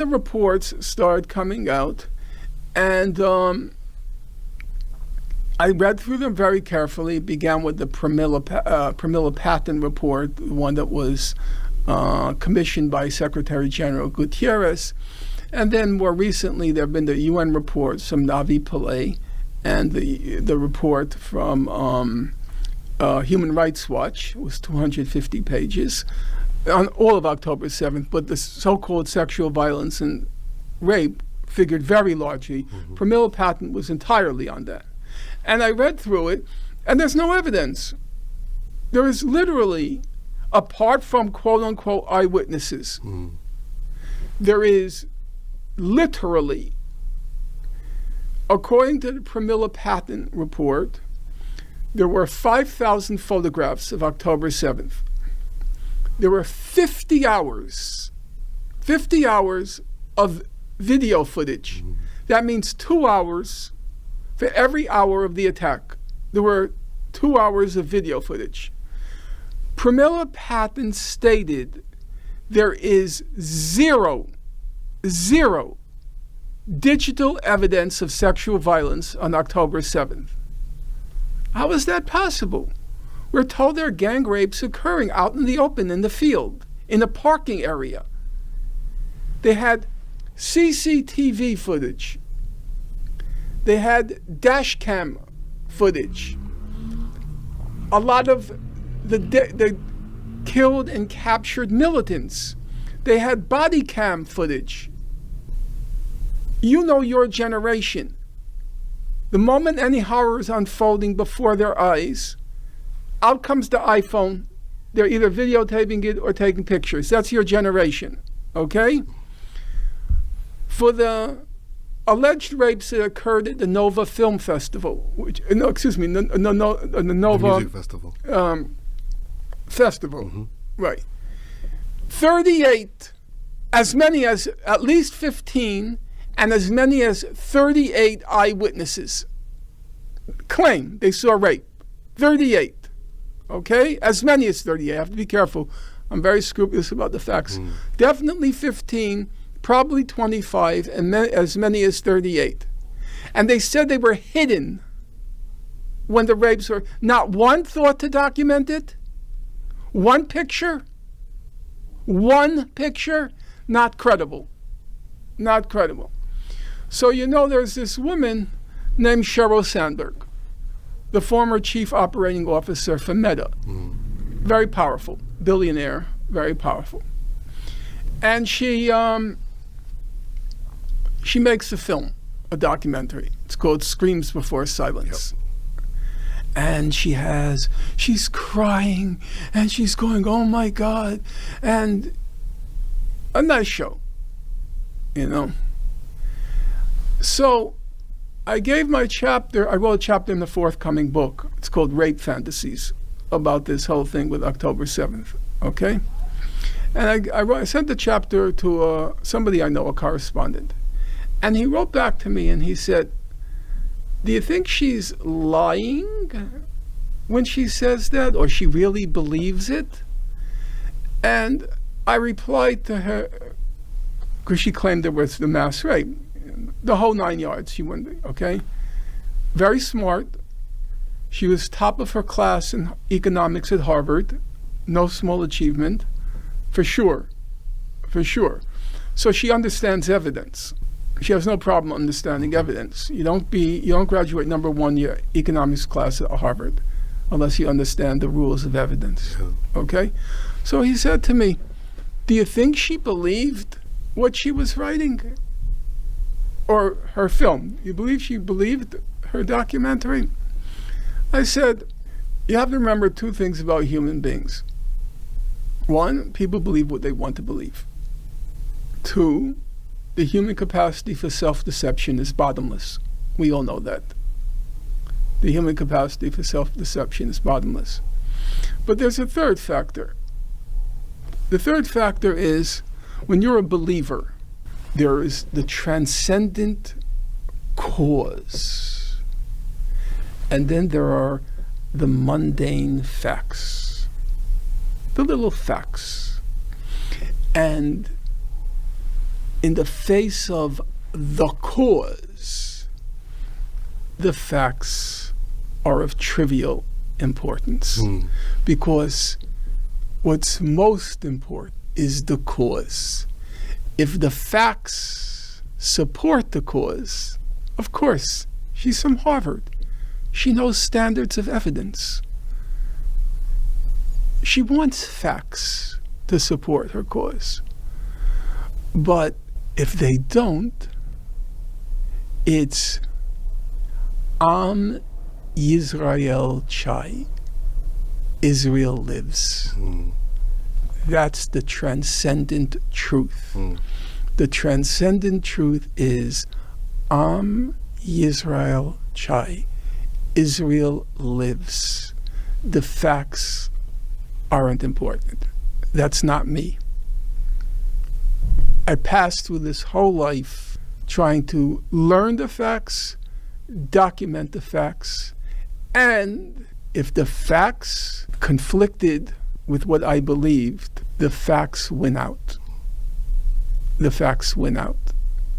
The reports started coming out, and I read through them very carefully. It began with the Pramila Patten report, the one that was commissioned by Secretary General Gutierrez. And then more recently, there have been the UN reports from Navi Pillay and the report from Human Rights Watch. It was 250 pages on all of October 7th, but the so-called sexual violence and rape figured very largely. Pramila Patten was entirely on that. And I read through it, and there's no evidence. There is literally, apart from quote-unquote eyewitnesses, there is literally, according to the Pramila Patten report, there were 5,000 photographs of October 7th. There were 50 hours of video footage. That means 2 hours for every hour of the attack. There were 2 hours of video footage. Pramila Patten stated there is zero digital evidence of sexual violence on October 7th. How is that possible? We're told there are gang rapes occurring out in the open, in the field, in a parking area. They had CCTV footage. They had dash cam footage. A lot of the killed and captured militants. They had body cam footage. You know your generation. The moment any horror is unfolding before their eyes, out comes the iPhone. They're either videotaping it or taking pictures. That's your generation, okay? For the alleged rapes that occurred at the Nova Film Festival, the Nova music festival. Festival, right. 38, as many as at least 15, and as many as 38 eyewitnesses claim they saw rape. 38. Okay? As many as 38. I have to be careful. I'm very scrupulous about the facts. Definitely 15, probably 25, and as many as 38. And they said they were hidden when the rapes were. Not one thought to document it. One picture. Not credible. Not credible. So there's this woman named Sheryl Sandberg, the former chief operating officer for Meta. Very powerful, billionaire, very powerful. And she makes a film, a documentary. It's called Screams Before Silence. Yep. And she's crying, and she's going, oh my God. And a nice show, So I wrote a chapter in the forthcoming book. It's called Rape Fantasies, about this whole thing with October 7th, okay? And I sent the chapter to somebody I know, a correspondent. And he wrote back to me and he said, do you think she's lying when she says that, or she really believes it? And I replied to her, because she claimed there was the mass rape, the whole 9 yards. She went, okay? Very smart. She was top of her class in economics at Harvard. No small achievement, for sure. So she understands evidence. She has no problem understanding evidence. You don't graduate number one year economics class at Harvard unless you understand the rules of evidence. Okay? So he said to me, do you think she believed what she was writing? Or her film? You believe she believed her documentary? I said, you have to remember two things about human beings. One, people believe what they want to believe. Two, the human capacity for self-deception is bottomless. We all know that. The human capacity for self-deception is bottomless. But there's a third factor. The third factor is, when you're a believer, there is the transcendent cause. And then there are the mundane facts, the little facts. And in the face of the cause, the facts are of trivial importance. Because what's most important is the cause. If the facts support the cause, of course, she's from Harvard. She knows standards of evidence. She wants facts to support her cause. But if they don't, it's Am Yisrael Chai. Israel lives. That's the transcendent truth. The transcendent truth is Am Yisrael Chai. Israel lives. The facts aren't important. That's not me. I passed through this whole life trying to learn the facts, document the facts, and if the facts conflicted with what I believed, the facts win out. The facts win out.